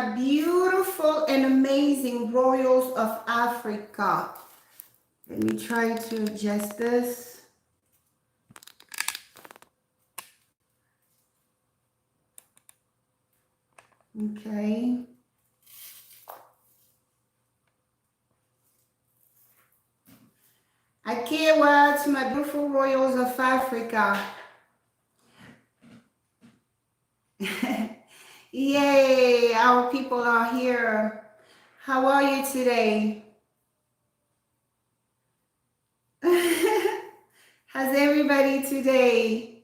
my beautiful and amazing royals of Africa. Let me try to adjust this. Okay. I can't wait to my beautiful royals of Africa. Yay, our people are here. How are you today? How's everybody today?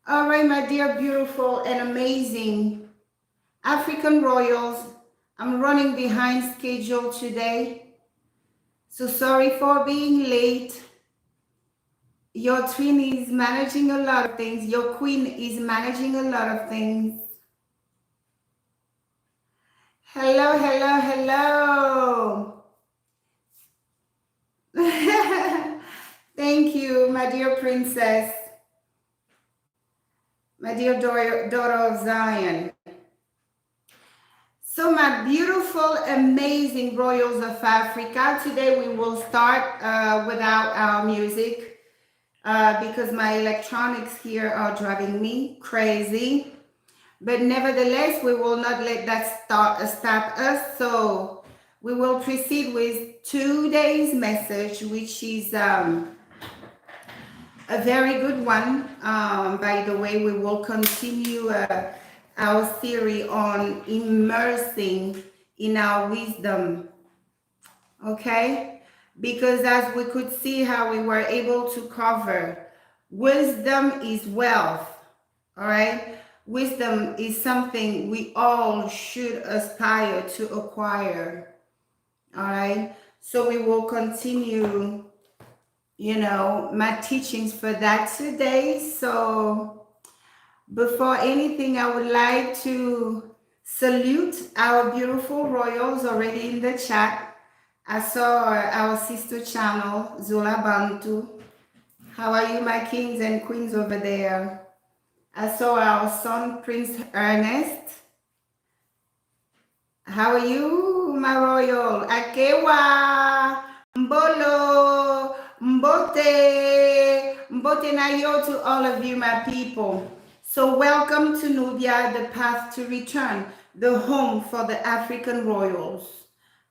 All right, my dear, beautiful and amazing African royals. I'm running behind schedule today. So sorry for being late. Your twin is managing a lot of things. Your queen is managing a lot of things. Hello, hello, hello. Thank you, my dear princess. My dear daughter of Zion. So my beautiful, amazing royals of Africa, today we will start without our music because my electronics here are driving me crazy. But nevertheless, we will not let that stop us. So we will proceed with today's message, which is a very good one. By the way, we will continue our theory on immersing in our wisdom. Okay? Because as we could see how we were able to cover, wisdom is wealth. All right? Wisdom is something we all should aspire to acquire. All right? So we will continue, my teachings for that today. So before anything, I would like to salute our beautiful royals already in the chat. I saw our sister channel, Zula Bantu. How are you, my kings and queens over there? I saw our son, Prince Ernest. How are you, my royal? Akewa, Mbolo, Mbote, Mbote Nayo to all of you, my people. So welcome to Nubia, the path to return, the home for the African royals.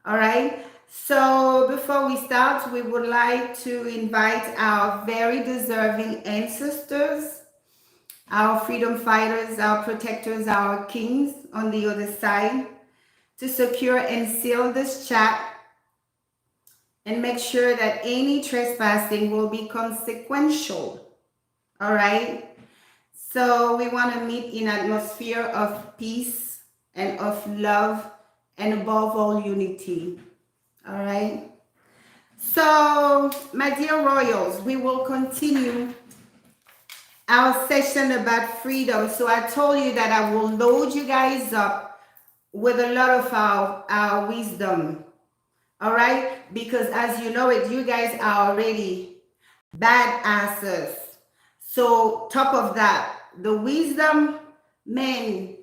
All right. So before we start, we would like to invite our very deserving ancestors, our freedom fighters, our protectors, our kings on the other side, to secure and seal this chat and make sure that any trespassing will be consequential. All right. So we want to meet in an atmosphere of peace and of love and above all unity. All right. So my dear royals, we will continue our session about freedom. So I told you that I will load you guys up with a lot of our wisdom. All right. Because as you know it, you guys are already badasses. So top of that, the wisdom, man,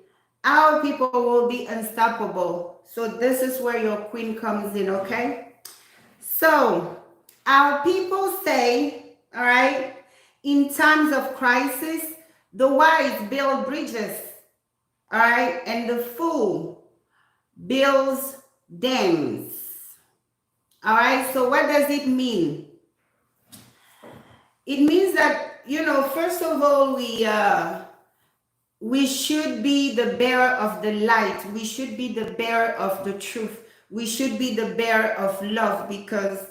our people will be unstoppable. So this is where your queen comes in, okay? So our people say, all right, in times of crisis, the wise build bridges, all right, and the fool builds dams. All right, so what does it mean? It means that, first of all, we should be the bearer of the light. We should be the bearer of the truth. We should be the bearer of love, because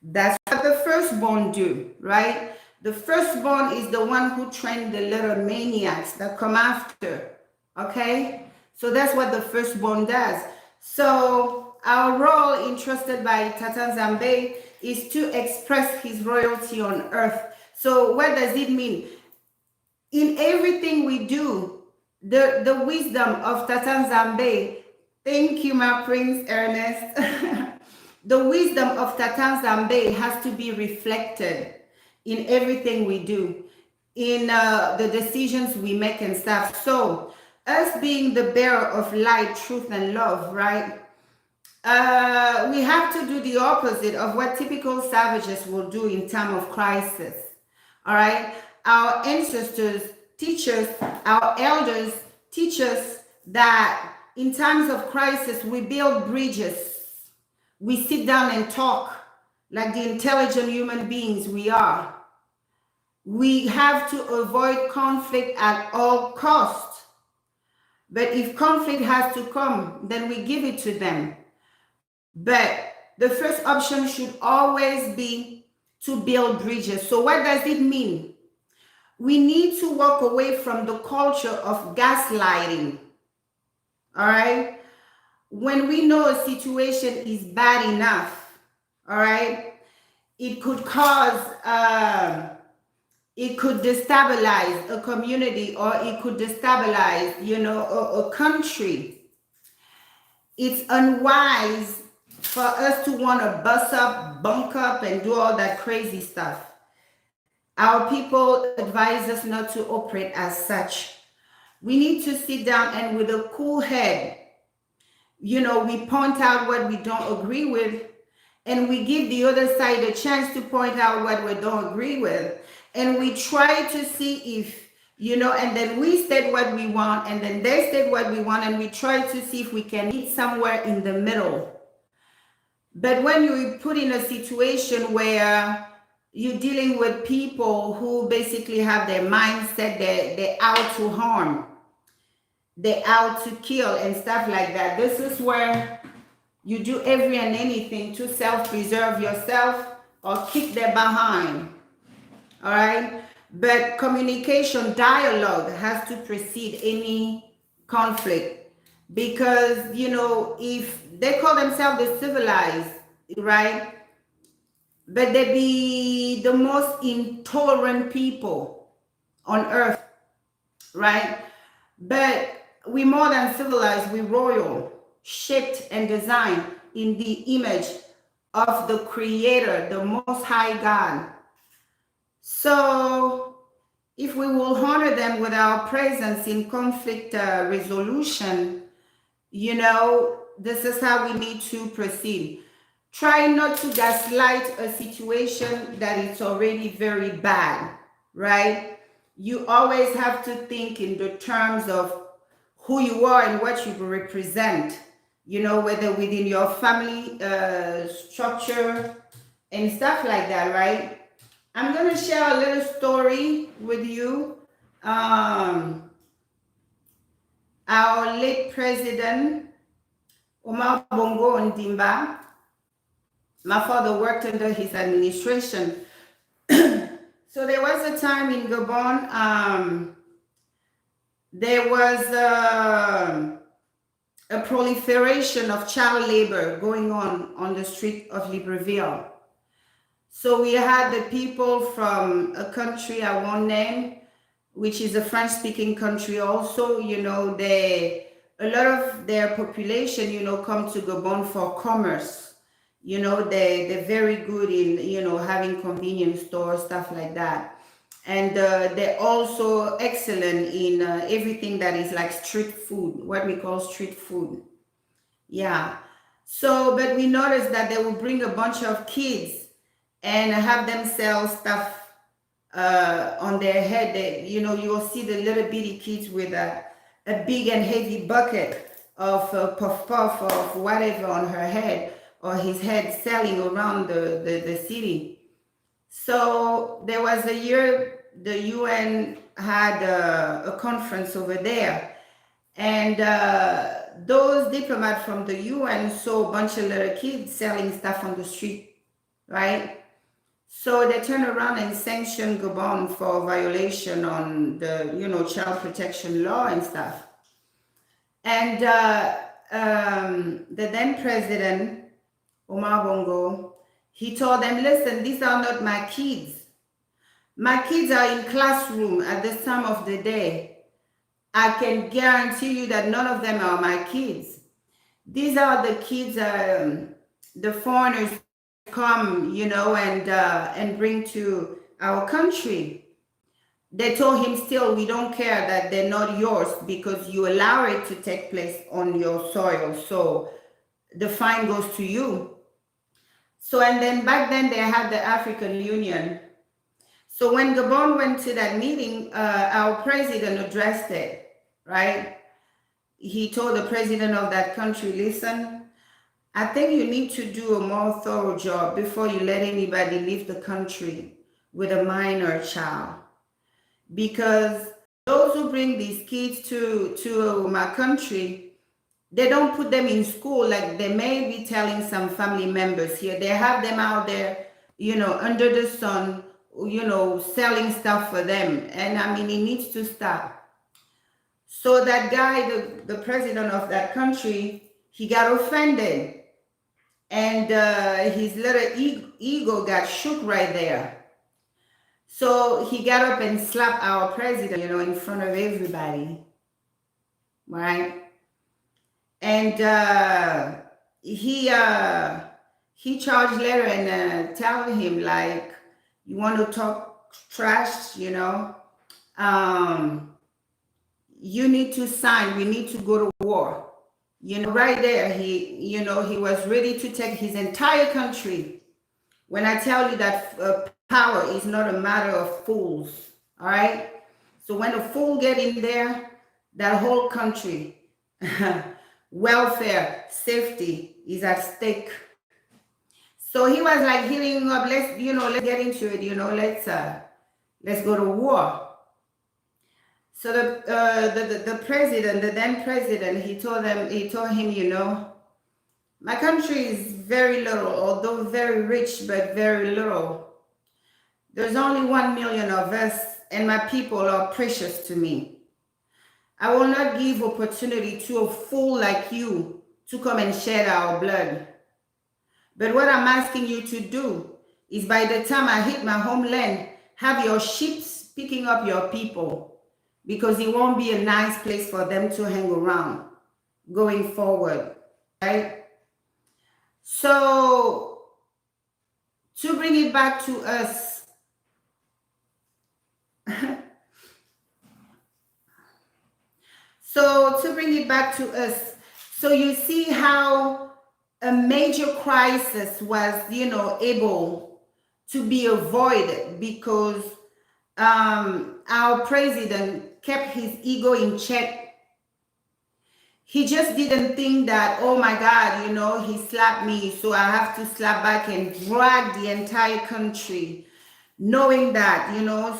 that's what the firstborn do, right? The firstborn is the one who trained the little maniacs that come after, okay? So that's what the firstborn does. So our role entrusted by Tata Nzambe is to express his royalty on earth. So what does it mean? In everything we do, the wisdom of Tata Nzambe, thank you, my Prince Ernest. The wisdom of Tata Nzambe has to be reflected in everything we do, in the decisions we make and stuff. So, us being the bearer of light, truth, and love, right? We have to do the opposite of what typical savages will do in time of crisis. All right. Our ancestors teach us, our elders teach us that in times of crisis, we build bridges. We sit down and talk like the intelligent human beings we are. We have to avoid conflict at all costs. But if conflict has to come, then we give it to them. But the first option should always be to build bridges. So what does it mean? We need to walk away from the culture of gaslighting. All right? When we know a situation is bad enough, all right, it could cause, it could destabilize a community, or it could destabilize, a country. It's unwise for us to want to bust up, bunk up, and do all that crazy stuff. Our people advise us not to operate as such. We need to sit down and with a cool head, we point out what we don't agree with, and we give the other side a chance to point out what we don't agree with. And we try to see if, and then we state what we want, and then they state what we want, and we try to see if we can meet somewhere in the middle. But when you put in a situation where you're dealing with people who basically have their mindset, they're out to harm, they're out to kill and stuff like that, this is where you do every and anything to self-preserve yourself or kick their behind. All right? But communication, dialogue has to precede any conflict, because, if they call themselves the civilized, right? But they be the most intolerant people on earth, right? But we more than civilized, we royal, shaped and designed in the image of the Creator, the Most High God. So if we will honor them with our presence in conflict resolution, this is how we need to proceed. Try not to gaslight a situation that is already very bad, right? You always have to think in the terms of who you are and what you represent, whether within your family structure and stuff like that, right? I'm going to share a little story with you. Our late president, Omar Bongo Ondimba, my father worked under his administration. So there was a time in Gabon, there was a proliferation of child labor going on the street of Libreville. So we had the people from a country I won't name, which is a French-speaking country also, a lot of their population, come to Gabon for commerce. They're very good in, having convenience stores, stuff like that. And they're also excellent in everything that is like street food, what we call street food. Yeah. So, but we noticed that they will bring a bunch of kids and have them sell stuff on their head. You'll see the little bitty kids with a big and heavy bucket of puff puff of whatever on her head or his head, selling around the city. So there was a year the UN had a conference over there, and those diplomats from the UN saw a bunch of little kids selling stuff on the street, right? So they turned around and sanctioned Gabon for violation on the, child protection law and stuff. And the then president, Omar Bongo, he told them, listen, these are not my kids. My kids are in classroom at this time of the day. I can guarantee you that none of them are my kids. These are the kids, the foreigners come, and bring to our country. They told him still, we don't care that they're not yours because you allow it to take place on your soil. So the fine goes to you. So, and then back then they had the African Union. So when Gabon went to that meeting, our president addressed it, right? He told the president of that country, listen, I think you need to do a more thorough job before you let anybody leave the country with a minor child. Because those who bring these kids to my country, they don't put them in school like they may be telling some family members here. They have them out there, under the sun, selling stuff for them. And I mean, it needs to stop. So that guy, the president of that country, he got offended. And his little ego got shook right there. So he got up and slapped our president, in front of everybody, right? And he charged later and tell him, like, you want to talk trash, you need to sign, we need to go to war. Right there, he was ready to take his entire country. When I tell you that power is not a matter of fools, all right? So when a fool get in there, that whole country, welfare, safety is at stake. So he was like healing up, let's get into it, let's go to war. So the president, the then president, he told him, my country is very little, although very rich, but very little. There's only 1 million of us, and my people are precious to me. I will not give opportunity to a fool like you to come and shed our blood. But what I'm asking you to do is, by the time I hit my homeland, have your ships picking up your people, because it won't be a nice place for them to hang around going forward, right? So to bring it back to us, so you see how a major crisis was, able to be avoided because our president kept his ego in check. He just didn't think that, oh my God, he slapped me, so I have to slap back and drag the entire country, knowing that,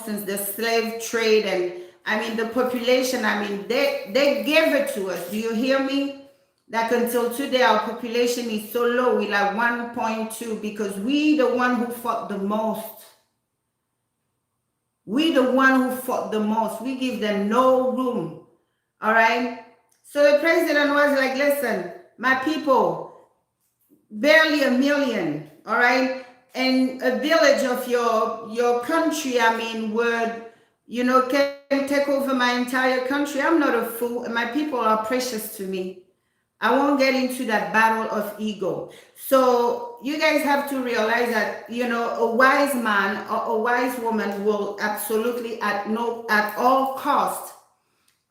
since the slave trade and, I mean, the population, I mean, they gave it to us. Do you hear me? Like until today, our population is so low, we're like 1.2, because we the one who fought the most. We the one who fought the most. We give them no room. All right. So the president was like, listen, my people, barely 1 million. All right. And a village of your country, I mean, would, can take over my entire country. I'm not a fool. And my people are precious to me. I won't get into that battle of ego. So you guys have to realize that, a wise man or a wise woman will absolutely at all costs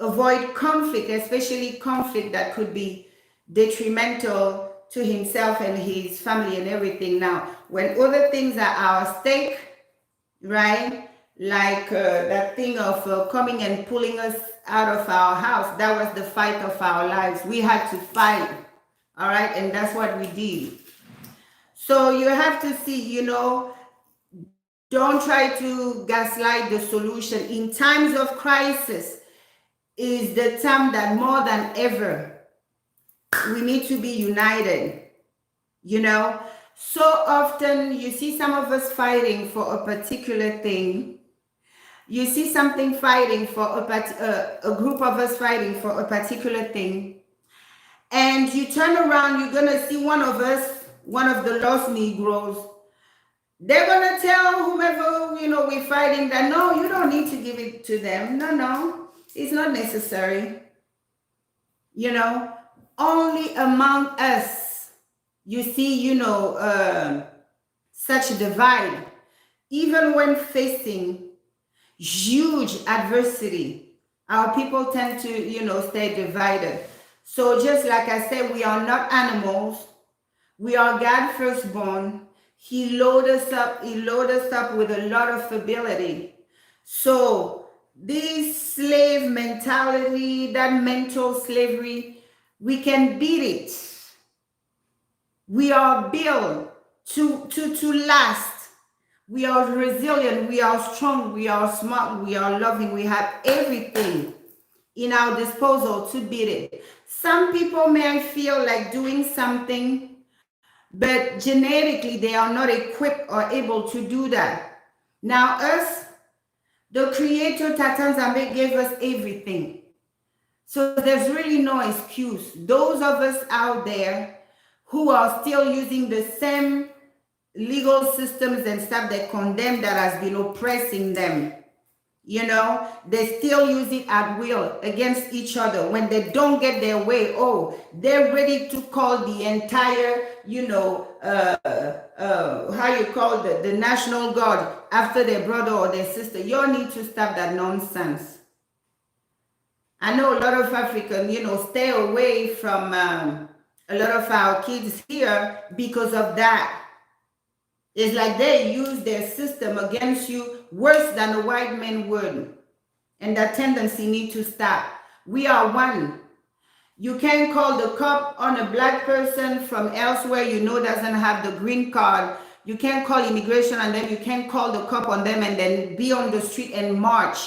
avoid conflict, especially conflict that could be detrimental to himself and his family and everything. Now, when other things are at stake, right? Like that thing of coming and pulling us out of our house, that was the fight of our lives. We had to fight, all right? And that's what we did. So you have to see, don't try to gaslight the solution. In times of crisis is the time that more than ever, we need to be united, So often you see some of us fighting for a particular thing. You see something fighting for a group of us fighting for a particular thing. And you turn around, you're going to see one of us, one of the lost Negroes. They're going to tell whomever, we're fighting that, no, you don't need to give it to them. No, it's not necessary. Only among us, you see, such a divide. Even when facing huge adversity, our people tend to, stay divided. So just like I said, we are not animals. We are God firstborn. He loaded us up. He loaded us up with a lot of ability. So this slave mentality, that mental slavery, we can beat it. We are built to last. We are resilient. We are strong. We are smart. We are loving. We have everything in our disposal to beat it. Some people may feel like doing something, but genetically they are not equipped or able to do that. Now, us, the Creator Tatanzambe gave us everything. So there's really no excuse. Those of us out there who are still using the same legal systems and stuff that condemn, that has been oppressing them, they still use it at will against each other. When they don't get their way, they're ready to call the entire, how you call the National Guard after their brother or their sister. You need to stop that nonsense. I know a lot of Africans, stay away from a lot of our kids here because of that. It's like they use their system against you worse than a white man would. And that tendency needs to stop. We are one. You can't call the cop on a black person from elsewhere doesn't have the green card. You can't call immigration and then you can't call the cop on them and then be on the street and march.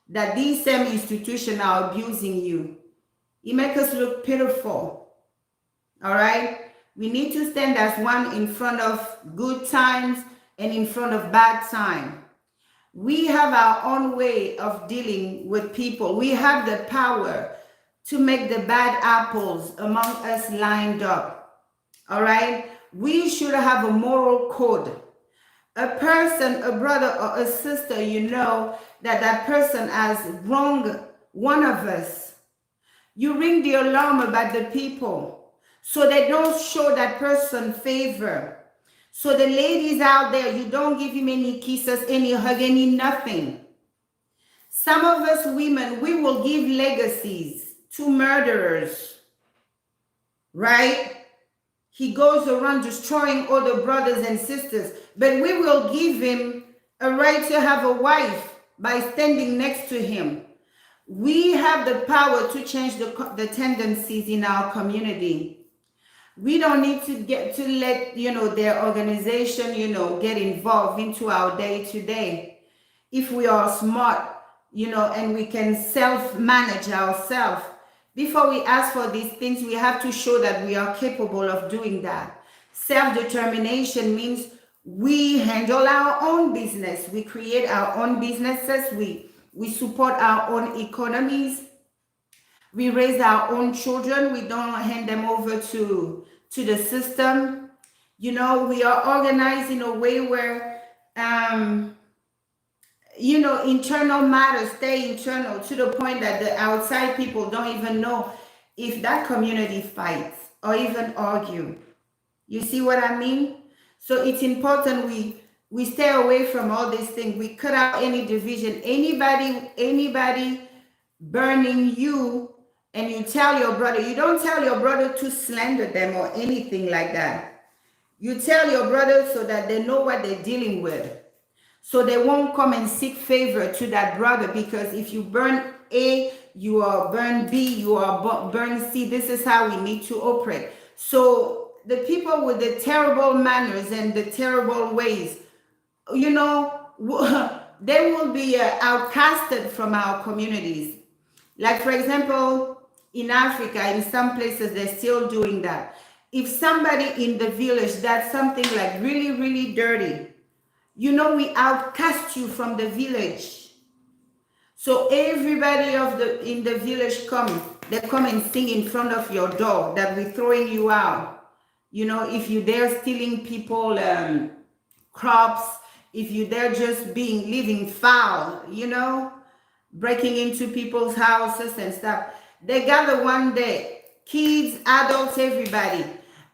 That these same institutions are abusing you. It makes us look pitiful. All right? We need to stand as one in front of good times and in front of bad time. We have our own way of dealing with people. We have the power to make the bad apples among us lined up. All right? We should have a moral code. A person, a brother or a sister, that person has wronged one of us. You ring the alarm about the people so they don't show that person favor. So the ladies out there, you don't give him any kisses, any hug, any nothing. Some of us women, we will give legacies to murderers, right? He goes around destroying other brothers and sisters, but we will give him a right to have a wife by standing next to him. We have the power to change the tendencies in our community. We don't need to let their organization get involved into our day-to-day. If we are smart, and we can self-manage ourselves. Before we ask for these things, we have to show that we are capable of doing that. Self-determination means we handle our own business. We create our own businesses. We support our own economies. We raise our own children. We don't hand them over to the system. We are organized in a way where, internal matters stay internal to the point that the outside people don't even know if that community fights or even argue. You see what I mean? So it's important we stay away from all these things. We cut out any division. Anybody burning you, and you tell your brother, you don't tell your brother to slander them or anything like that. You tell your brother so that they know what they're dealing with. So they won't come and seek favor to that brother, because if you burn A, you are burn B, you are burn C. This is how we need to operate. So the people with the terrible manners and the terrible ways, they will be outcasted from our communities. Like, for example, in Africa, in some places, they're still doing that. If somebody in the village does something like really, really dirty, we outcast you from the village. So everybody in the village they come and sing in front of your door that we're throwing you out. If you're there stealing people crops, if you're there just living foul, breaking into people's houses and stuff. They gather one day, kids, adults, everybody.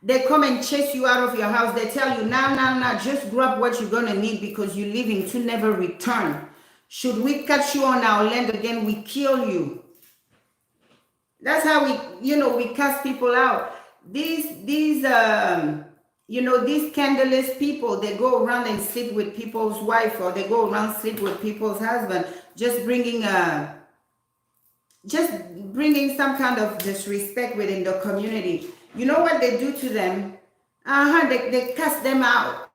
They come and chase you out of your house. They tell you, now, just grab what you're going to need because you're leaving to never return. Should we catch you on our land again, we kill you. That's how we cast people out. These these scandalous people, they go around and sleep with people's wife, or they go around sleep with people's husband, just bringing some kind of disrespect within the community. You know what they do to them? They cast them out.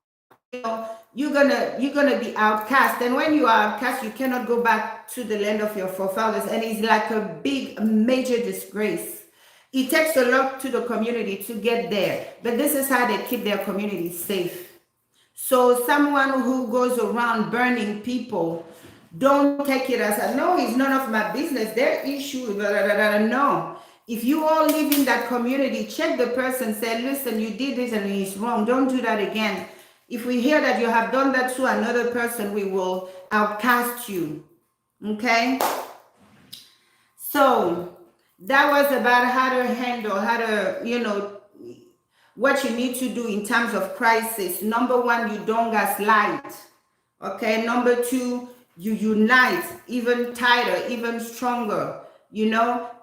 You're gonna be outcast, and when you are outcast, you cannot go back to the land of your forefathers, and it's like a big major disgrace. It takes a lot to the community to get there, but this is how they keep their community safe. So someone who goes around burning people, don't take it as no, it's none of my business, their issue, blah, blah, blah, blah. No. If you all live in that community, check the person, say, listen, you did this and it's wrong, don't do that again. If we hear that you have done that to another person, we will outcast you. Okay? So that was about how to handle, what you need to do in times of crisis. Number one, you don't gaslight. Okay? Number two, you unite even tighter, even stronger,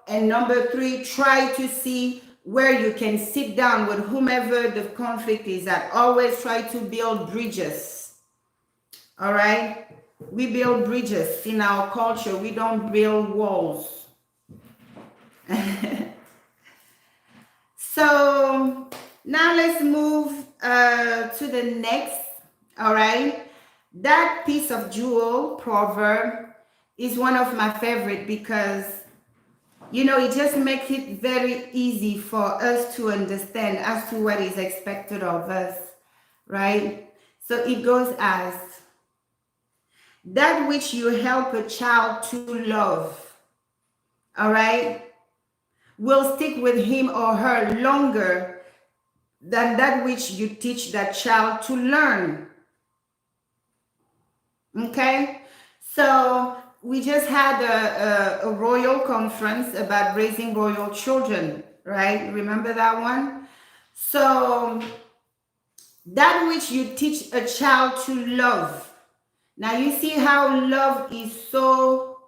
And number three, try to see where you can sit down with whomever the conflict is at. Always try to build bridges. All right? We build bridges in our culture. We don't build walls. So now let's move to the next. All right? That piece of jewel proverb is one of my favorite because it just makes it very easy for us to understand as to what is expected of us, right? So it goes as, that which you help a child to love, all right, will stick with him or her longer than that which you teach that child to learn. Okay? So we just had a royal conference about raising royal children, right? Remember that one? So that which you teach a child to love. Now you see how love is so,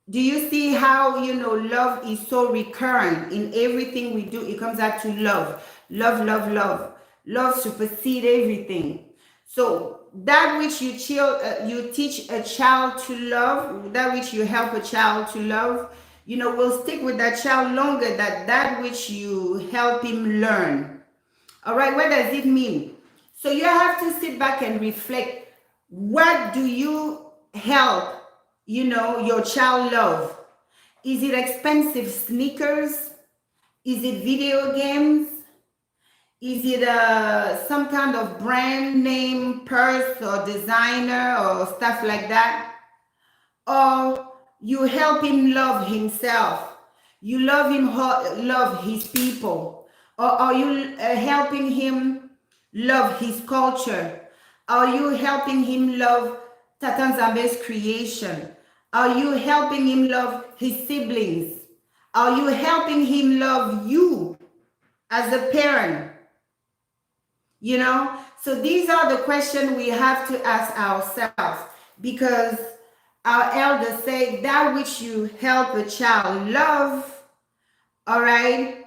do you see how, love is so recurrent in everything we do? It comes out to love. Love, love, love. Love supersedes everything. So that which you teach a child to love, that which you help a child to love, will stick with that child longer than that which you help him learn. All right, what does it mean? So you have to sit back and reflect. What do you help, your child love? Is it expensive sneakers? Is it video games? Is it some kind of brand name purse or designer or stuff like that? Or you help him love himself? You love him, love his people? Or are you helping him love his culture? Are you helping him love Tata Nzambe's creation? Are you helping him love his siblings? Are you helping him love you as a parent? So these are the questions we have to ask ourselves, because our elders say that which you help a child love, all right,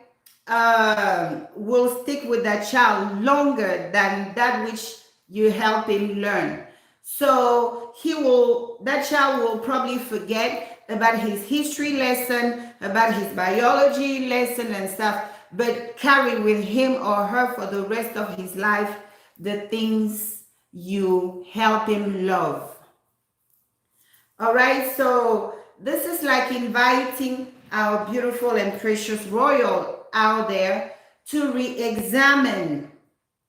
will stick with that child longer than that which you help him learn. So that child will probably forget about his history lesson, about his biology lesson and stuff, but carry with him or her for the rest of his life the things you help him love. All right, so this is like inviting our beautiful and precious royal out there to re-examine,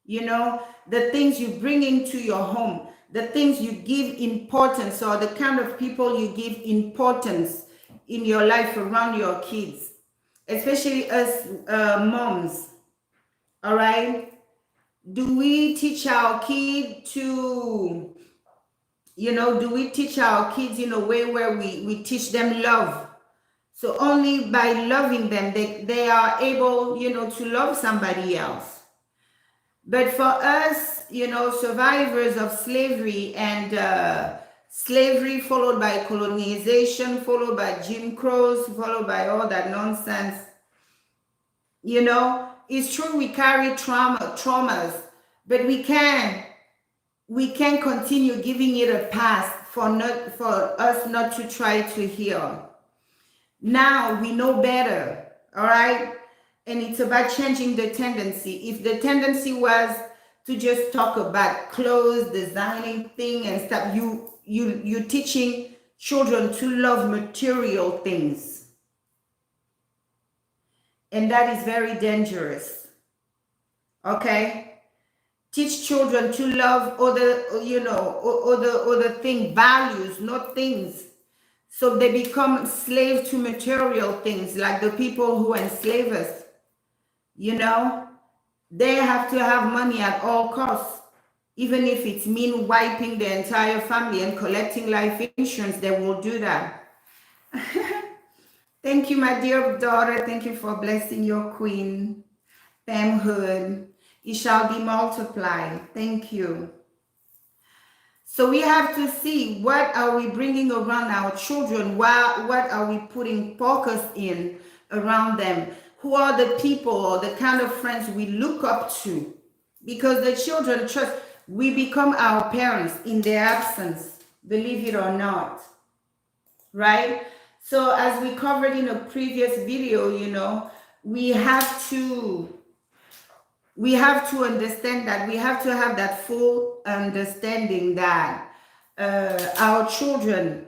the things you bring into your home, the things you give importance, or the kind of people you give importance in your life around your kids. Especially us moms, all right? Do we teach our kid to, do we teach our kids in a way where we teach them love? So only by loving them, they are able, to love somebody else. But for us, survivors of slavery and slavery followed by colonization, followed by Jim Crows, followed by all that nonsense, it's true we carry traumas, but we can continue giving it a pass for us not to try to heal. Now we know better, all right? And it's about changing the tendency. If the tendency was to just talk about clothes, designing thing and stuff, you're teaching children to love material things. And that is very dangerous. Okay? Teach children to love other thing, values, not things. So they become slave to material things, like the people who enslave us. They have to have money at all costs. Even if it's mean wiping the entire family and collecting life insurance, they will do that. Thank you, my dear daughter. Thank you for blessing your queen, Pamhood. It shall be multiplied. Thank you. So we have to see, what are we bringing around our children? What are we putting focus in around them? Who are the people or the kind of friends we look up to? Because the children trust, we become our parents in their absence, believe it or not, right? So as we covered in a previous video, we have to understand that we have to have that full understanding that our children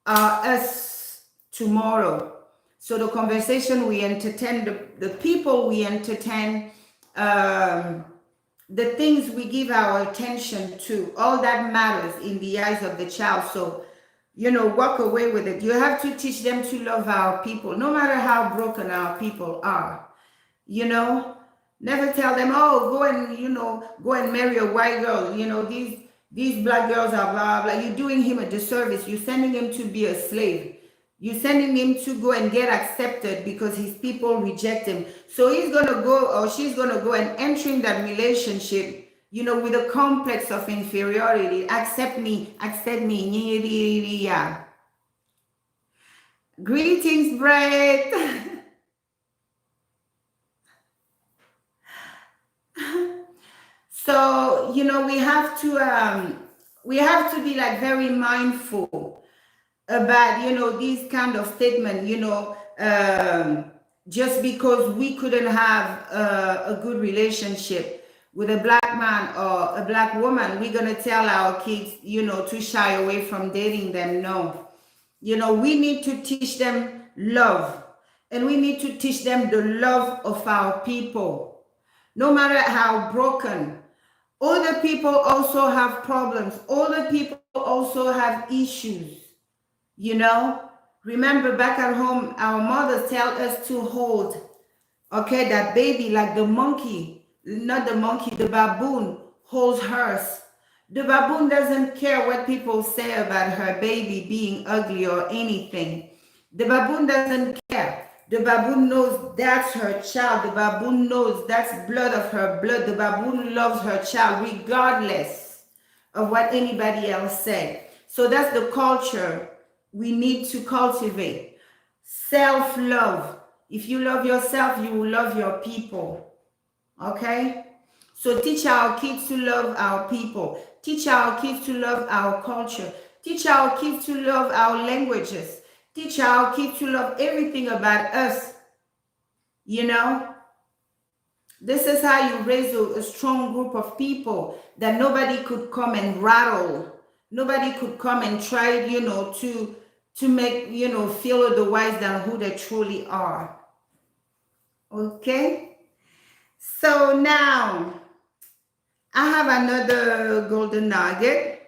are us tomorrow. So the conversation we entertain, the people we entertain, the things we give our attention to, all that matters in the eyes of the child. So, walk away with it. You have to teach them to love our people, no matter how broken our people are. Never tell them, oh, go and marry a white girl. These black girls are blah, blah. You're doing him a disservice. You're sending him to be a slave. You're sending him to go and get accepted because his people reject him. So he's going to go, or she's going to go and enter in that relationship, with a complex of inferiority. Accept me. Yeah. Greetings, Brett. So, we have to be like very mindful about, these kind of statements, just because we couldn't have a good relationship with a black man or a black woman, we're going to tell our kids, to shy away from dating them. No. We need to teach them love, and we need to teach them the love of our people, no matter how broken. Other people also have problems. Other people also have issues. Remember back at home, our mothers tell us to hold, that baby like the monkey, not the monkey, the baboon holds hers. The baboon doesn't care what people say about her baby being ugly or anything. The baboon doesn't care. The baboon knows that's her child. The baboon knows that's blood of her blood. The baboon loves her child regardless of what anybody else said. So that's the culture we need to cultivate. Self-love. If you love yourself, you will love your people. Okay? So teach our kids to love our people. Teach our kids to love our culture. Teach our kids to love our languages. Teach our kids to love everything about us. This is how you raise a strong group of people that nobody could come and rattle. Nobody could come and try, to make, feel otherwise than who they truly are. Okay? So now, I have another golden nugget.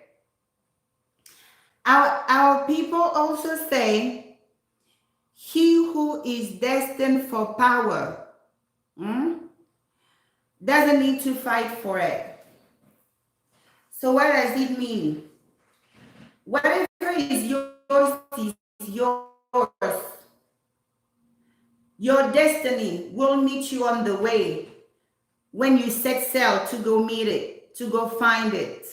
Our people also say, he who is destined for power doesn't need to fight for it. So what does it mean? Whatever is yours is yours. Your destiny will meet you on the way when you set sail to go meet it, to go find it.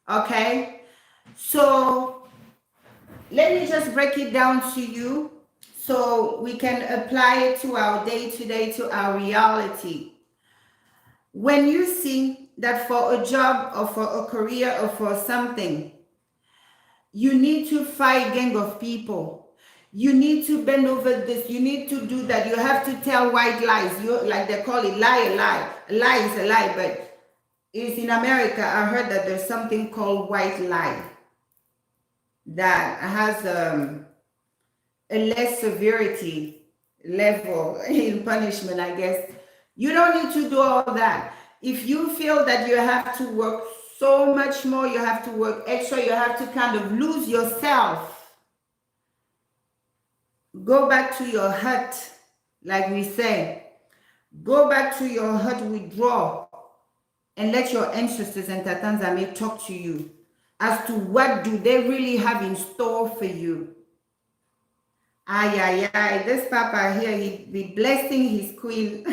Okay? So let me just break it down to you so we can apply it to our day-to-day, to our reality. When you see that for a job or for a career or for something, you need to fight gang of people. You need to bend over this. You need to do that. You have to tell white lies. You, like they call it, lie, a lie. A lie is a lie, but it's in America. I heard that there's something called white lie that has a less severity level in punishment, I guess. You don't need to do all that. If you feel that you have to work so much more, you have to work extra, you have to kind of lose yourself, go back to your hut, like we say. Go back to your hut, withdraw, and let your ancestors and Tatanzame talk to you as to what do they really have in store for you. Ay, ay, ay, this Papa here, he be blessing his queen.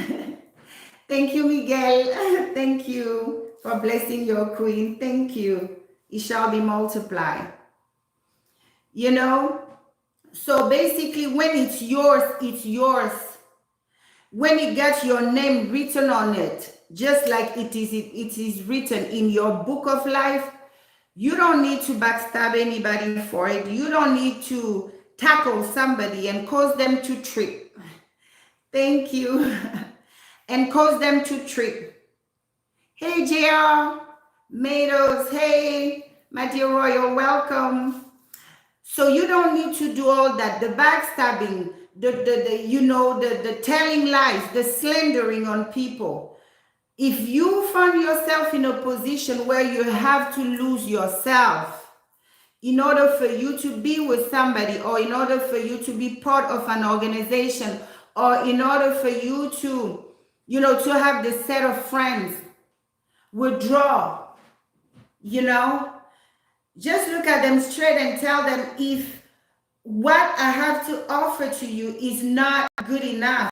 Thank you, Miguel. Thank you for blessing your queen. Thank you. It shall be multiplied. You know, so basically when it's yours, it's yours. When you get your name written on it, just like it is written in your book of life, you don't need to backstab anybody for it. You don't need to tackle somebody and cause them to trip. Thank you. And cause them to trip. Hey, JR, Mados, hey, my dear Royal, welcome. So you don't need to do all that, the backstabbing, the telling lies, the slandering on people. If you find yourself in a position where you have to lose yourself in order for you to be with somebody, or in order for you to be part of an organization, or in order for you to, to have this set of friends, withdraw, just look at them straight and tell them, if what I have to offer to you is not good enough,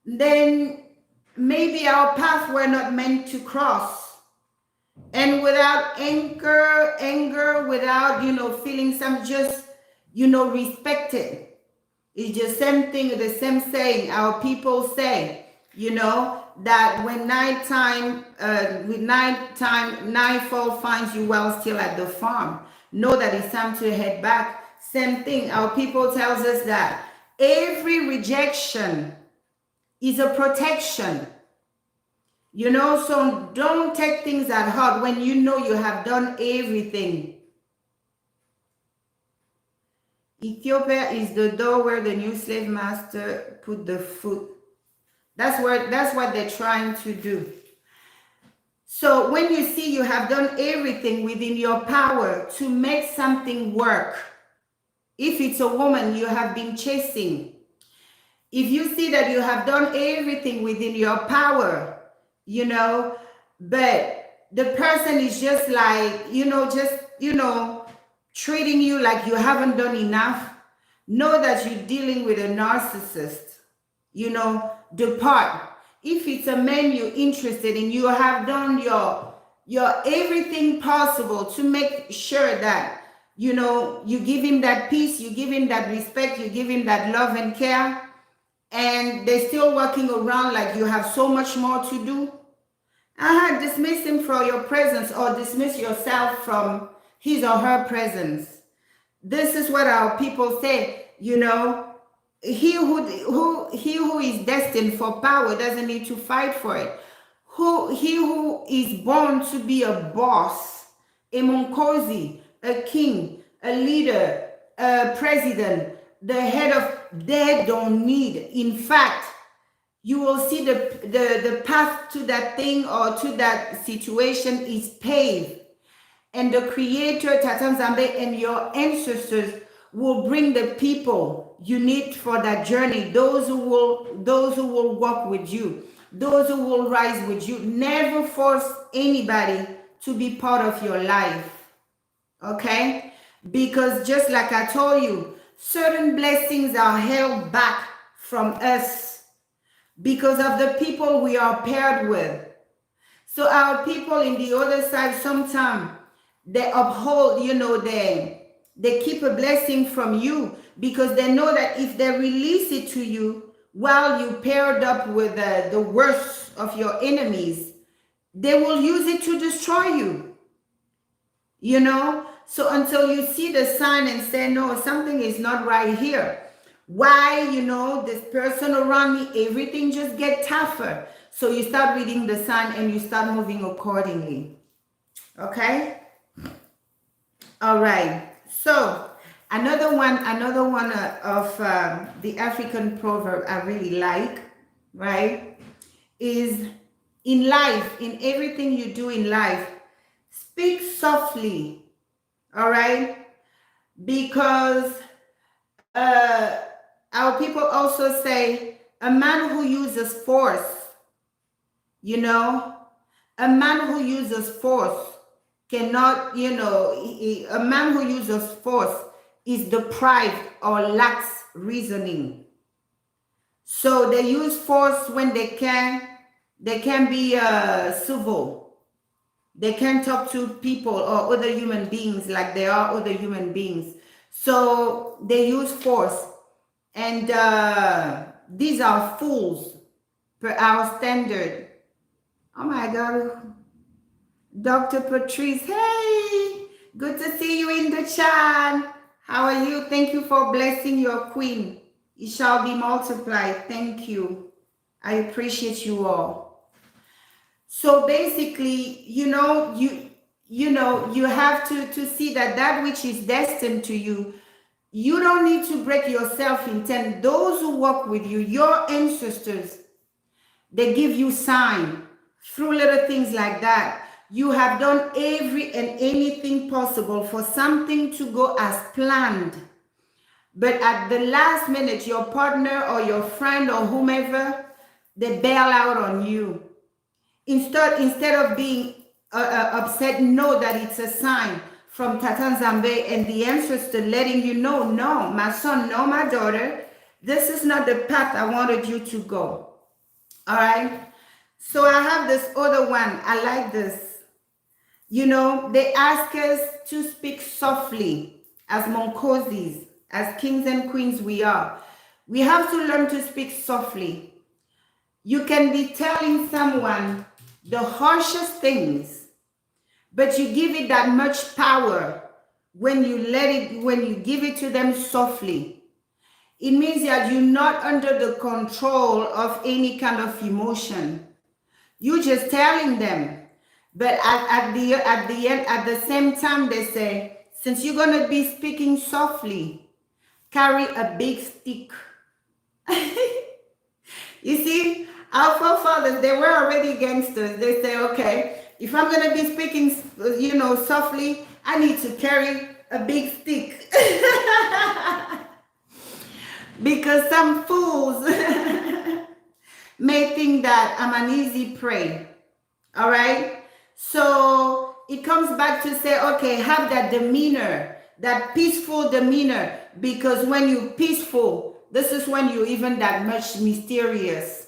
then maybe our path were not meant to cross. And without anger, without, feeling some, just, respected. It's the same thing, the same saying our people say, that when nightfall finds you while still at the farm, know that it's time to head back. Same thing, our people tells us that every rejection is a protection. So don't take things at heart when you know you have done everything. Ethiopia is the door where the new slave master put the foot. That's what they're trying to do. So when you see you have done everything within your power to make something work, if it's a woman you have been chasing, if you see that you have done everything within your power, but the person is just like, treating you like you haven't done enough, know that you're dealing with a narcissist. Depart. If it's a man you're interested in, you have done your everything possible to make sure that, you give him that peace, you give him that respect, you give him that love and care, and they're still walking around like you have so much more to do. Dismiss him from your presence, or dismiss yourself from his or her presence. This is what our people say, He who is destined for power doesn't need to fight for it. He who is born to be a boss, a Monkosi, a king, a leader, a president, the head of, they don't need. In fact, you will see the path to that thing or to that situation is paved. And the Creator, Tatanzambe, and your ancestors will bring the people you need for that journey. Those who will walk with you, those who will rise with you. Never force anybody to be part of your life. Okay? Because just like I told you, certain blessings are held back from us because of the people we are paired with. So our people in the other side, sometimes they uphold, they keep a blessing from you because they know that if they release it to you while you paired up with the worst of your enemies, they will use it to destroy you. So until you see the sign and say, no, something is not right here. Why, this person around me, everything just get tougher. So you start reading the sign and you start moving accordingly. Okay? All right. So another one of the African proverb I really like, right, is in life, in everything you do in life, speak softly. All right? Because our people also say a man who uses force, a man who uses force cannot, a man who uses force is deprived or lacks reasoning. So they use force when they can be civil. They can talk to people or other human beings like they are other human beings. So they use force. And these are fools per our standard. Oh my God. Dr. Patrice, hey, good to see you in the chat. How are you? Thank you for blessing your queen. It shall be multiplied. Thank you. I appreciate you all. So basically, you have to see that which is destined to you, you don't need to break yourself in 10. Those who walk with you, your ancestors, they give you sign through little things like that. You have done every and anything possible for something to go as planned. But at the last minute, your partner or your friend or whomever, they bail out on you. Instead of being upset, know that it's a sign from Tata Nzambe and the ancestor letting you know, no, my son, no, my daughter, this is not the path I wanted you to go. All right? So I have this other one. I like this. They ask us to speak softly as Monkozis, as kings and queens we are. We have to learn to speak softly. You can be telling someone the harshest things, but you give it that much power when you give it to them softly. It means that you're not under the control of any kind of emotion. You're just telling them. But at the end, at the same time, they say, since you're going to be speaking softly, carry a big stick. You see, our forefathers, they were already gangsters. They say, okay, if I'm going to be speaking, softly, I need to carry a big stick. Because some fools may think that I'm an easy prey. All right? So it comes back to say, okay, have that demeanor, that peaceful demeanor, because when you're peaceful, this is when you're even that much mysterious.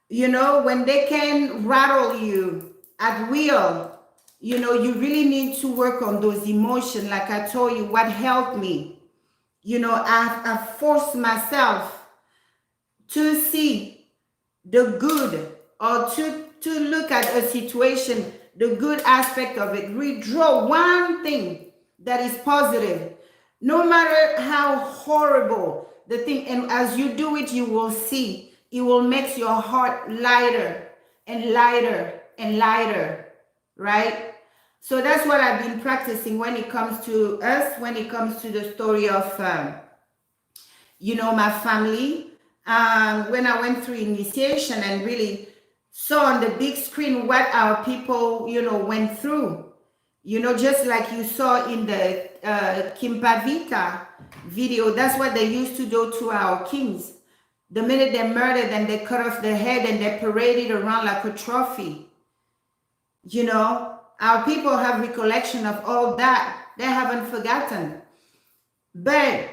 When they can rattle you at will, you really need to work on those emotions. Like I told you, what helped me, I've forced myself to see the good, or to look at a situation, the good aspect of it. Redraw one thing that is positive, no matter how horrible the thing. And as you do it, you will see it will make your heart lighter and lighter and lighter, right? So that's what I've been practicing when it comes to us, when it comes to the story of, my family. When I went through initiation and really saw on the big screen what our people, went through, just like you saw in the Kimpavita video. That's what they used to do to our kings. The minute they murdered them, they cut off their head and they paraded around like a trophy. Our people have recollection of all that. They haven't forgotten. But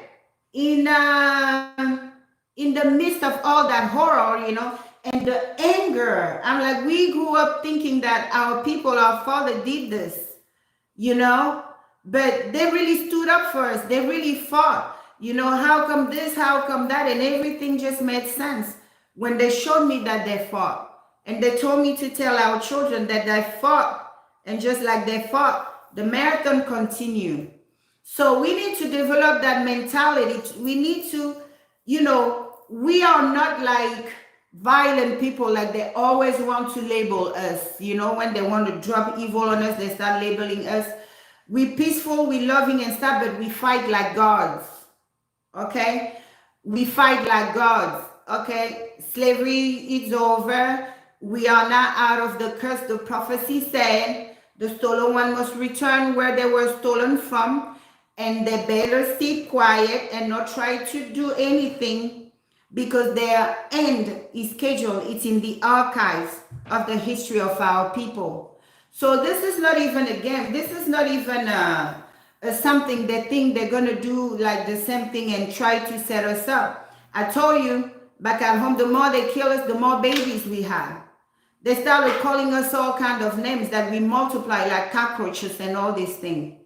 in in the midst of all that horror, and the anger. I'm like, we grew up thinking that our people, our father did this, you know, but they really stood up for us. They really fought. How come this? How come that? And everything just made sense when they showed me that they fought. And they told me to tell our children that they fought. And just like they fought, the marathon continued. So we need to develop that mentality. We need to, we are not like violent people, like they always want to label us. When they want to drop evil on us, they start labeling us. We peaceful, we loving and stuff, but we fight like gods. Okay? We fight like gods. Okay? Slavery is over. We are now out of the curse. The prophecy said the stolen one must return where they were stolen from, and they better stay quiet and not try to do anything, because their end is scheduled. It's in the archives of the history of our people. So this is not even a game. This is not even something they think they're going to do like the same thing and try to set us up. I told you back at home, the more they kill us, the more babies we have. They started calling us all kinds of names that we multiply like cockroaches and all these things.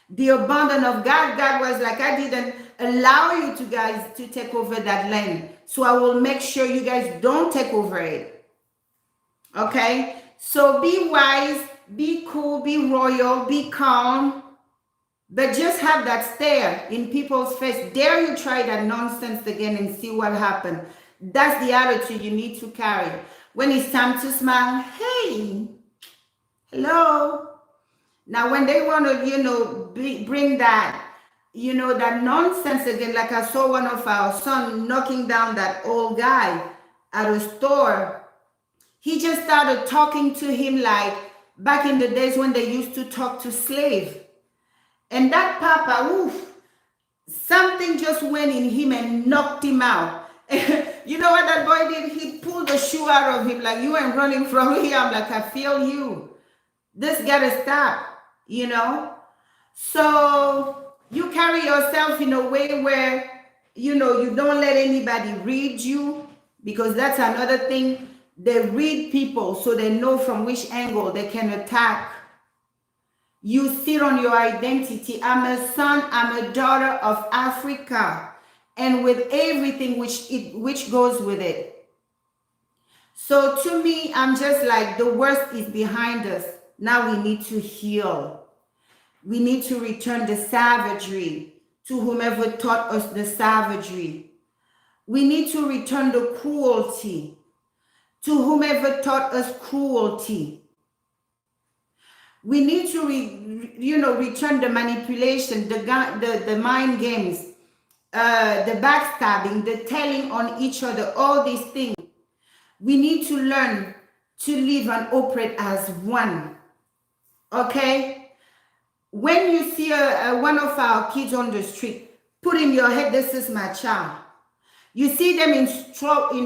The abundance of God, God was like, I didn't allow you to guys to take over that land. So I will make sure you guys don't take over it. Okay? So be wise, be cool, be royal, be calm. But just have that stare in people's face. Dare you try that nonsense again and see what happens. That's the attitude you need to carry. When it's time to smile, hey, hello. Now, when they want to, bring that, that nonsense again, like I saw one of our sons knocking down that old guy at a store. He just started talking to him like back in the days when they used to talk to slaves. And that papa, oof, something just went in him and knocked him out. You know what that boy did? He pulled the shoe out of him like, you ain't running from here. I'm like, I feel you. This gotta stop, So you carry yourself in a way where, you don't let anybody read you, because that's another thing. They read people so they know from which angle they can attack. You sit on your identity. I'm a son, I'm a daughter of Africa, and with everything which goes with it. So to me, I'm just like, the worst is behind us. Now we need to heal. We need to return the savagery to whomever taught us the savagery. We need to return the cruelty to whomever taught us cruelty. We need to return the manipulation, the mind games, the backstabbing, the telling on each other, all these things. We need to learn to live and operate as one. Okay? When you see one of our kids on the street, put in your head, this is my child. You see them in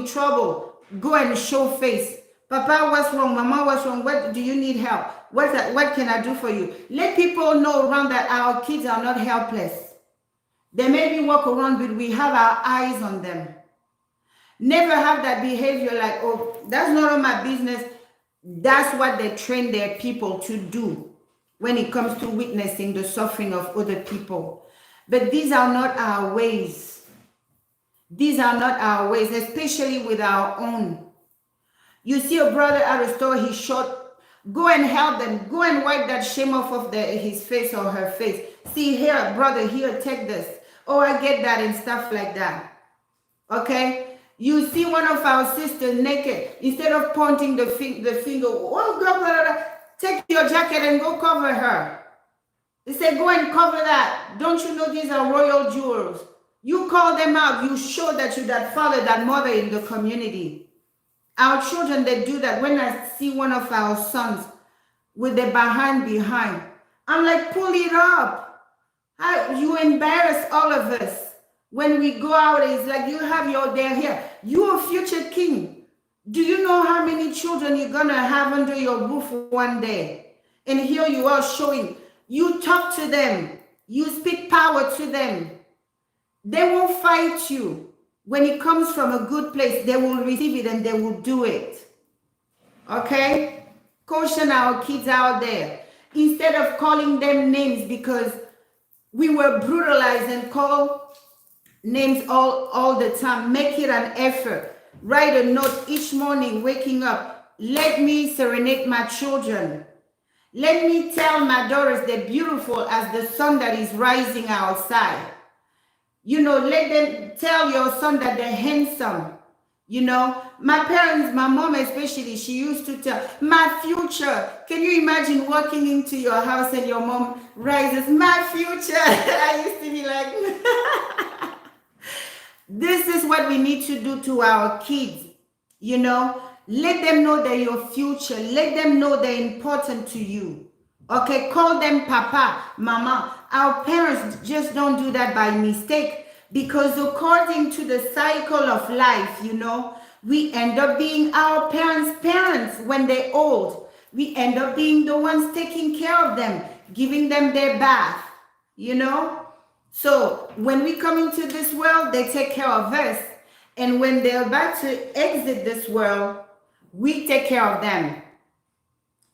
trouble, go and show face. Papa, what's wrong? Mama, what's wrong? What do you need help? What can I do for you? Let people know around that our kids are not helpless. They maybe walk around, but we have our eyes on them. Never have that behavior like, oh, that's none of my business. That's what they train their people to do when it comes to witnessing the suffering of other people. But these are not our ways. These are not our ways, especially with our own. You see a brother at a store, he's short. Go and help them. Go and wipe that shame off of his face or her face. See here, brother, here, take this. Oh, I get that and stuff like that. Okay? You see one of our sisters naked. Instead of pointing the finger, oh, God, take your jacket and go cover her. They say, go and cover that. Don't you know these are royal jewels? You call them out. You show that you're that father, that mother in the community. Our children, they do that. When I see one of our sons with their behind, I'm like, pull it up. You embarrass all of us. When we go out, it's like you have their hair. You're a future king. Do you know how many children you're going to have under your roof one day? And here you are showing. You talk to them. You speak power to them. They won't fight you. When it comes from a good place, they will receive it and they will do it. Okay? Caution our kids out there. Instead of calling them names because we were brutalized and called names all the time, make it an effort. Write a note each morning waking up. Let me serenade my children. Let me tell my daughters they're beautiful as the sun that is rising outside. You know, let them tell your son that they're handsome. You know, my parents, my mom especially, she used to tell my future. Can you imagine walking into your house and your mom rises, my future? I used to be like, this is what we need to do to our kids. You know, let them know they're your future. Let them know they're important to you. Okay, call them papa, mama. Our parents just don't do that by mistake, because according to the cycle of life, you know, we end up being our parents' parents when they're old. We end up being the ones taking care of them, giving them their bath, you know. So when we come into this world, they take care of us. And when they're about to exit this world, we take care of them.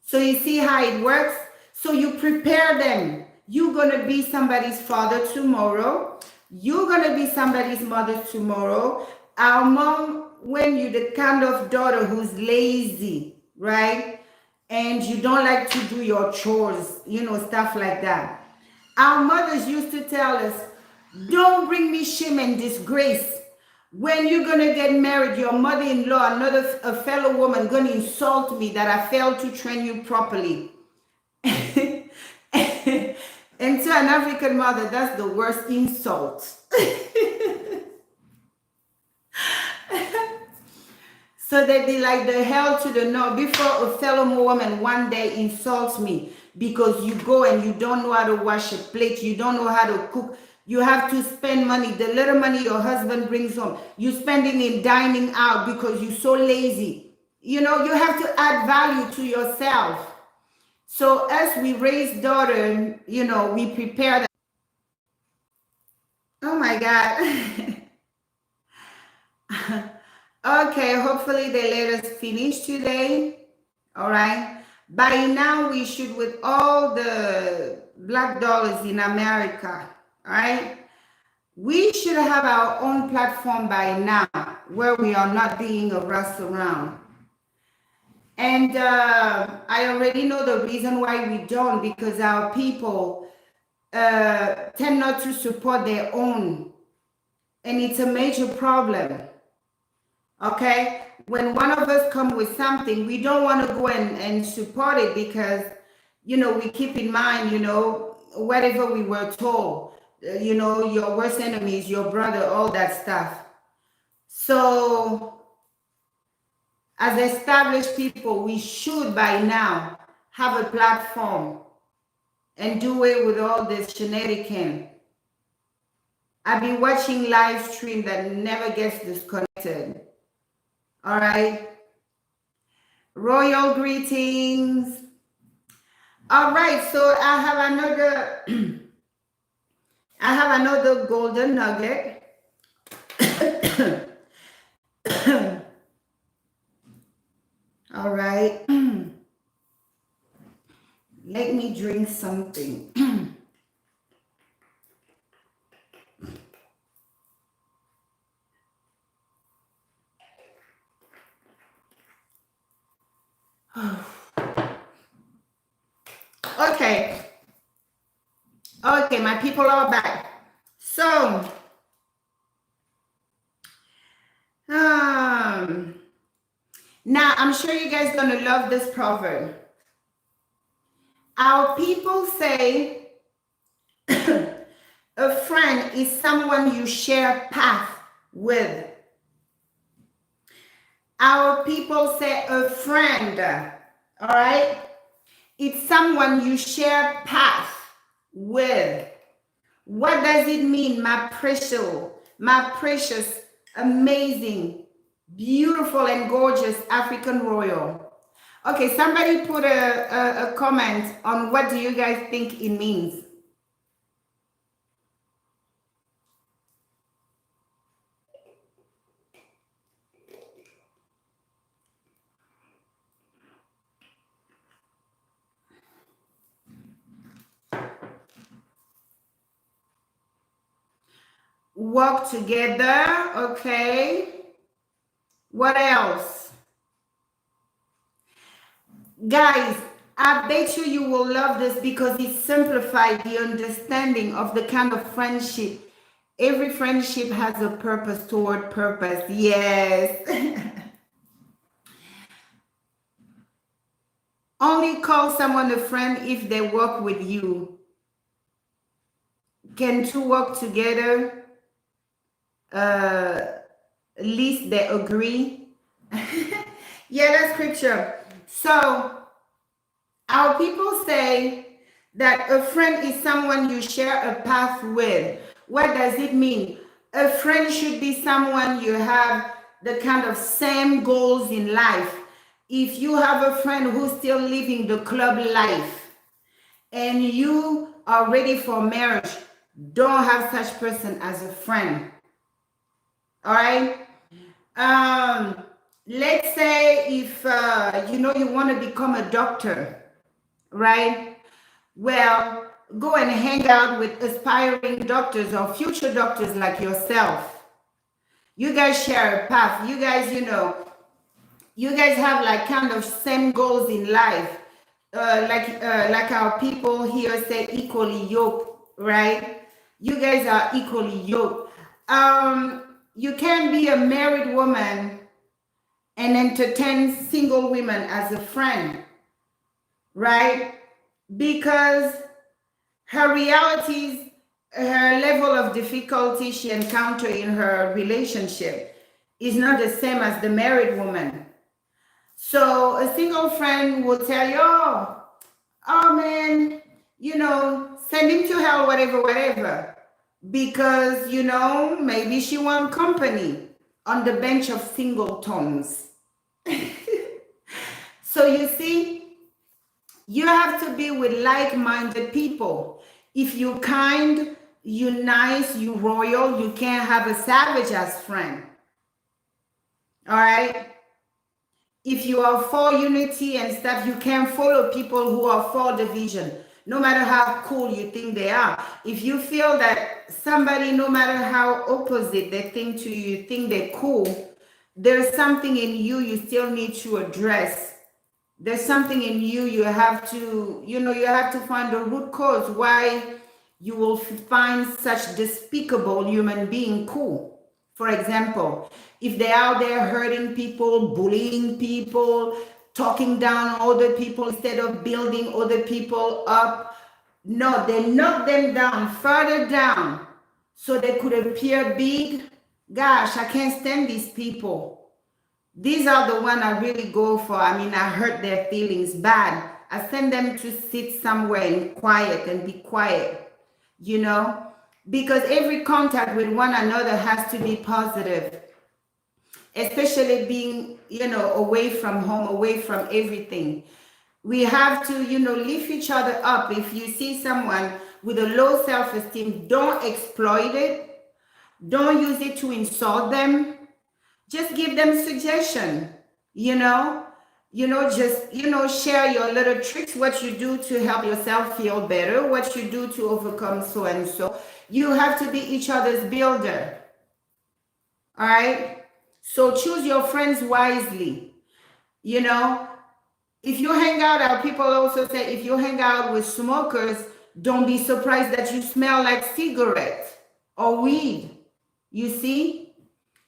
So you see how it works? So you prepare them. You're going to be somebody's father tomorrow. You're going to be somebody's mother tomorrow. Our mom, when you're the kind of daughter who's lazy, right? And you don't like to do your chores, you know, stuff like that. Our mothers used to tell us, don't bring me shame and disgrace. When you're going to get married, your mother-in-law, a fellow woman, going to insult me that I failed to train you properly. And to an African mother, that's the worst insult. So they'd be like, the hell to the no. Before a fellow woman one day insults me because you go and you don't know how to wash a plate, you don't know how to cook, you have to spend money, the little money your husband brings home, you're spending in dining out because you're so lazy. You know, you have to add value to yourself. So as we raise daughters, you know, we prepare them. Oh my God. Okay, hopefully they let us finish today. All right. By now we should, with all the black dollars in America, all right, we should have our own platform by now where we are not being harassed around. And I already know the reason why we don't, because our people tend not to support their own. And it's a major problem. Okay? When one of us come with something, we don't want to go and support it because, you know, we keep in mind, you know, whatever we were told, you know, your worst enemy is your brother, all that stuff. So as established people, we should by now have a platform and do away with all this shenanigan. I've been watching live stream that never gets disconnected. All right. Royal greetings. All right, so I have another golden nugget. All right. Let me drink something. Okay. Okay, my people are back. So, now I'm sure you guys gonna love this proverb. Our people say a friend is someone you share path with. Our people say a friend, all right? It's someone you share path with. What does it mean, my precious, amazing, beautiful and gorgeous African royal? Okay, somebody put a comment on what do you guys think it means. work together. Okay. What else? Guys, I bet you will love this because it simplified the understanding of the kind of friendship. Every friendship has a purpose toward purpose. Yes. Only call someone a friend if they work with you. Can two work together? At least they agree. Yeah, that's scripture. So our people say that a friend is someone you share a path with. What does it mean? A friend should be someone you have the kind of same goals in life. If you have a friend who's still living the club life and you are ready for marriage, don't have such person as a friend. All right? Let's say if you want to become a doctor, right? Well, go and hang out with aspiring doctors or future doctors like yourself. You guys share a path. You guys, you guys have like kind of same goals in life. Like our people here say, equally yoked, right? You guys are equally yoked. You can be a married woman and entertain single women as a friend, right? Because her realities, her level of difficulty she encountered in her relationship is not the same as the married woman. So a single friend will tell you, oh man, send him to hell, whatever. Because, maybe she wants company on the bench of singletons. So you see, you have to be with like-minded people. If you're kind, you're nice, you're royal, you can't have a savage as friend. All right? If you are for unity and stuff, you can't follow people who are for division, no matter how cool you think they are. If you feel that somebody, no matter how opposite they think to you, you think they're cool, there's something in you still need to address. There's something in you have to, you have to find the root cause why you will find such despicable human being cool. For example, if they're out there hurting people, bullying people, talking down other people instead of building other people up, no, they knock them down, further down, so they could appear big. Gosh, I can't stand these people. These are the ones I really go for. I mean, I hurt their feelings bad. I send them to sit somewhere and quiet and be quiet, because every contact with one another has to be positive, especially being, away from home, away from everything. We have to, lift each other up. If you see someone with a low self-esteem, don't exploit it. Don't use it to insult them. Just give them suggestion, just, share your little tricks, what you do to help yourself feel better, what you do to overcome so and so. You have to be each other's builder. All right? So choose your friends wisely. If you hang out, our people also say, if you hang out with smokers, don't be surprised that you smell like cigarettes or weed. You see?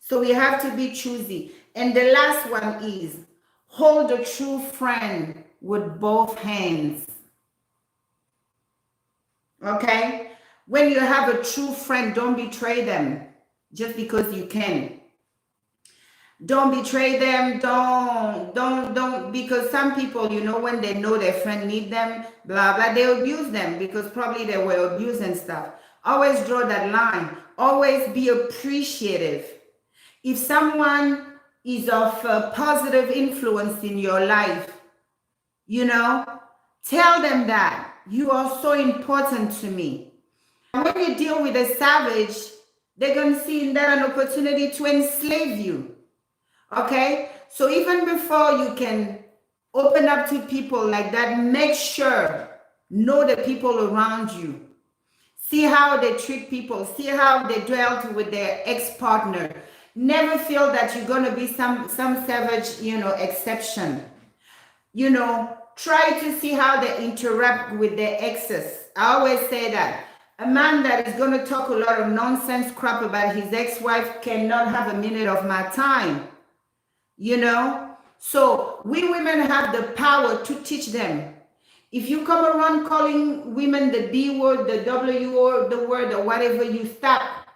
So we have to be choosy. And the last one is hold a true friend with both hands. Okay? When you have a true friend, don't betray them just because you can. Don't betray them. Don't, because some people, when they know their friend need them, blah, blah, they abuse them because probably they were abused and stuff. Always draw that line. Always be appreciative. If someone is of a positive influence in your life, tell them that you are so important to me. When you deal with a savage, they're going to see in that an opportunity to enslave you. Okay? So even before you can open up to people like that, make sure, know the people around you. See how they treat people. See how they dealt with their ex-partner. Never feel that you're going to be some savage, exception. Try to see how they interact with their exes. I always say that a man that is going to talk a lot of nonsense crap about his ex-wife cannot have a minute of my time. So we women have the power to teach them. If you come around calling women the B word, the W or the word or whatever, you stop.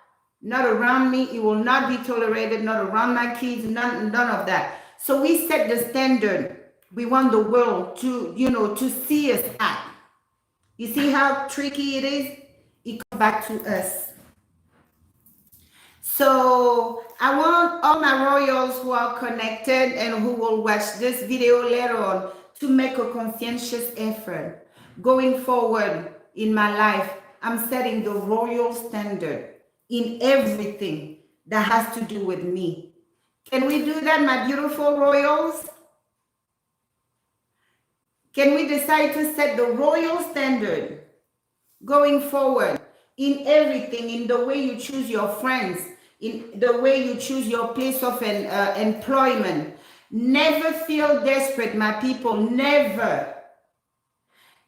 Not around me. It will not be tolerated. Not around my kids. None of that. So we set the standard. We want the world to, to see us act. You see how tricky it is? It comes back to us. So I want all my royals who are connected and who will watch this video later on to make a conscientious effort. Going forward in my life, I'm setting the royal standard in everything that has to do with me. Can we do that, my beautiful royals? Can we decide to set the royal standard going forward in everything, in the way you choose your friends, in the way you choose your place of employment? Never feel desperate, my people. Never.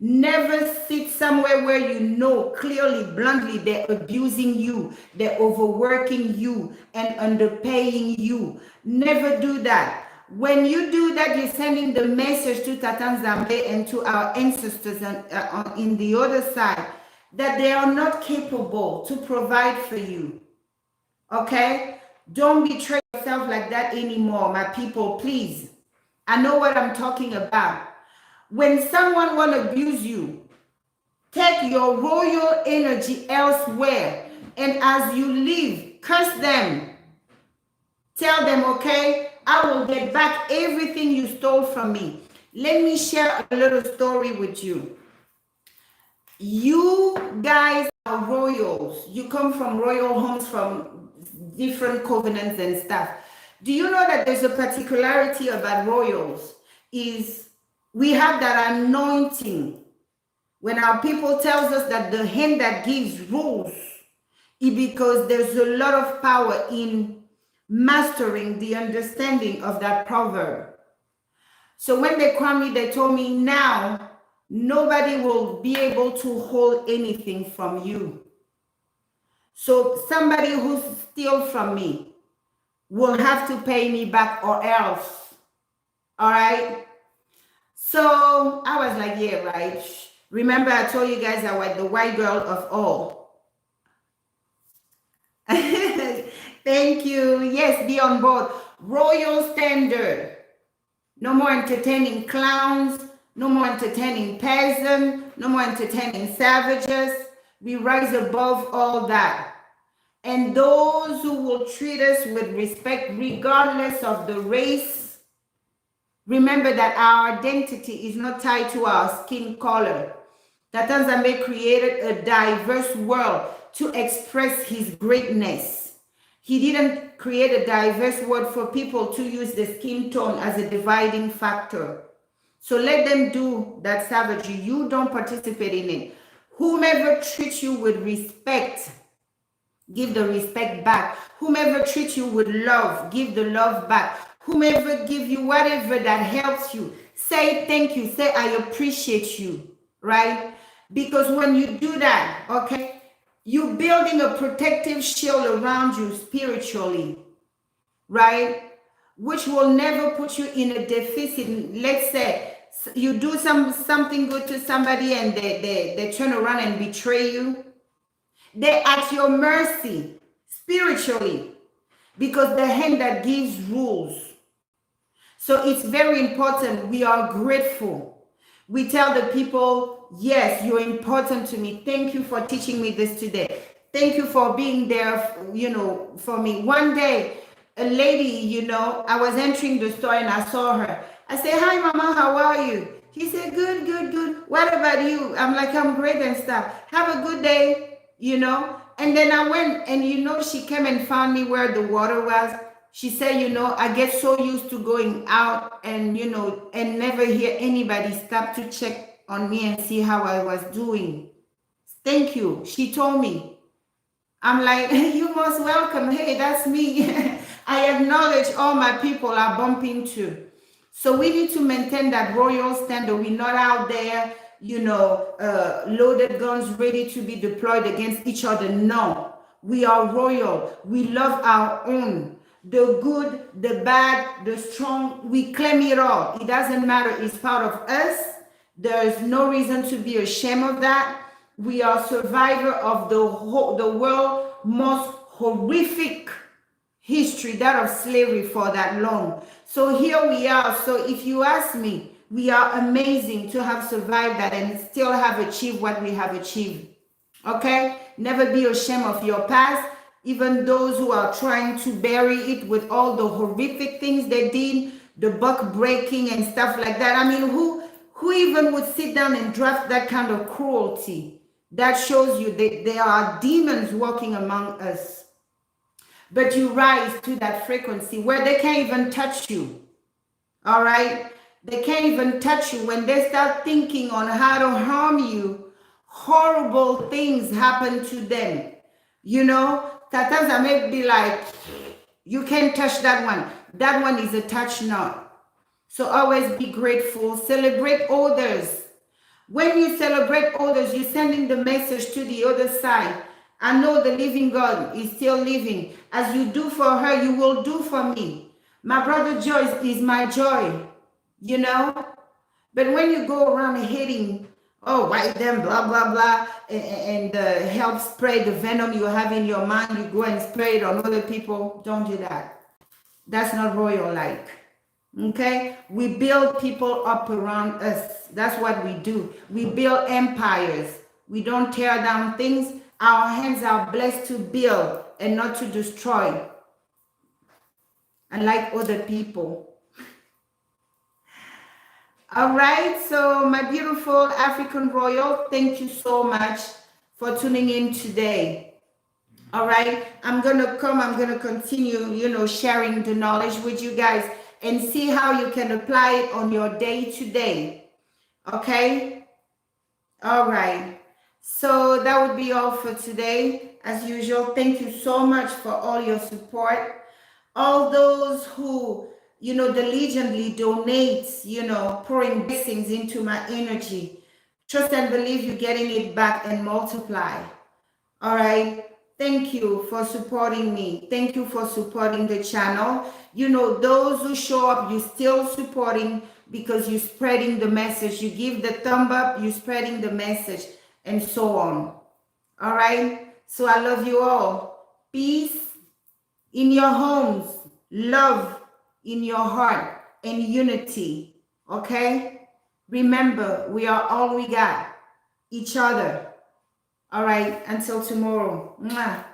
Never sit somewhere where you know clearly, bluntly, they're abusing you, they're overworking you and underpaying you. Never do that. When you do that, you're sending the message to Tatan Zambe and to our ancestors in the other side that they are not capable to provide for you. Okay? Don't betray yourself like that anymore, my people, please. I know what I'm talking about. When someone want to abuse you, take your royal energy elsewhere. And as you leave, curse them. Tell them, okay, I will get back everything you stole from me. Let me share a little story with you. You guys are royals. You come from royal homes, from different covenants and stuff. Do you know that there's a particularity about royals? Is we have that anointing. When our people tells us that the hand that gives rules, it's because there's a lot of power in mastering the understanding of that proverb. So when they called me, they told me, now nobody will be able to hold anything from you. So somebody who steals from me will have to pay me back or else. All right? So I was like, yeah, right. Remember I told you guys I was the white girl of all. Thank you. Yes, be on board. Royal standard. No more entertaining clowns. No more entertaining peasants. No more entertaining savages. We rise above all that. And those who will treat us with respect regardless of the race, remember that our identity is not tied to our skin color. Tatan Zambe created a diverse world to express his greatness. He didn't create a diverse world for people to use the skin tone as a dividing factor. So let them do that savagery. You don't participate in it. Whomever treats you with respect, give the respect back. Whomever treats you with love, give the love back. Whomever give you whatever that helps you, say thank you, say I appreciate you, right? Because when you do that, okay, you're building a protective shield around you spiritually, right? Which will never put you in a deficit. Let's say you do something good to somebody and they turn around and betray you. They're at your mercy spiritually because the hand that gives rules. So it's very important. We are grateful. We tell the people, yes, you're important to me. Thank you for teaching me this today. Thank you for being there, for me. One day, a lady, I was entering the store and I saw her. I said, hi, Mama, how are you? She said, good, good, good. What about you? I'm like, I'm great and stuff. Have a good day, And then I went and, she came and found me where the water was. She said, I get so used to going out and, and never hear anybody stop to check on me and see how I was doing. Thank you. She told me. I'm like, you most welcome. Hey, that's me. I acknowledge all my people I bump into. So we need to maintain that royal standard. We're not out there, loaded guns ready to be deployed against each other. No, we are royal. We love our own. The good, the bad, the strong, we claim it all. It doesn't matter. It's part of us. There's no reason to be ashamed of that. We are survivor of the world most horrific history, that of slavery for that long. So here we are. So if you ask me, we are amazing to have survived that and still have achieved what we have achieved. Okay? Never be ashamed of your past. Even those who are trying to bury it with all the horrific things they did, the buck breaking and stuff like that. I mean, who even would sit down and draft that kind of cruelty? That shows you that there are demons walking among us. But you rise to that frequency where they can't even touch you. All right? They can't even touch you. When they start thinking on how to harm you, horrible things happen to them. You know, sometimes I may be like, you can't touch that one. That one is a touch not. So always be grateful. Celebrate others. When you celebrate others, you're sending the message to the other side. I know the living God is still living. As you do for her, you will do for me. My brother Joyce is my joy, you know? But when you go around hating, oh, white them, blah, blah, blah, and help spray the venom you have in your mind, you go and spray it on other people, don't do that. That's not royal-like. Okay, we build people up around us. That's what we do. We build empires. We don't tear down things. Our hands are blessed to build and not to destroy, unlike other people. All right, so my beautiful African royal, thank you so much for tuning in today. All right, I'm gonna continue, sharing the knowledge with you guys and see how you can apply it on your day to day. Okay? All right. So that would be all for today. As usual, thank you so much for all your support. All those who, diligently donate, pouring blessings into my energy. Trust and believe you're getting it back and multiply. All right. Thank you for supporting me. Thank you for supporting the channel. Those who show up, you're still supporting because you're spreading the message. You give the thumb up, you're spreading the message, and so on. All right. So I love you all. Peace in your homes, love in your heart, and unity. Okay. Remember, we are all we got. Each other. All right, until tomorrow. Mwah.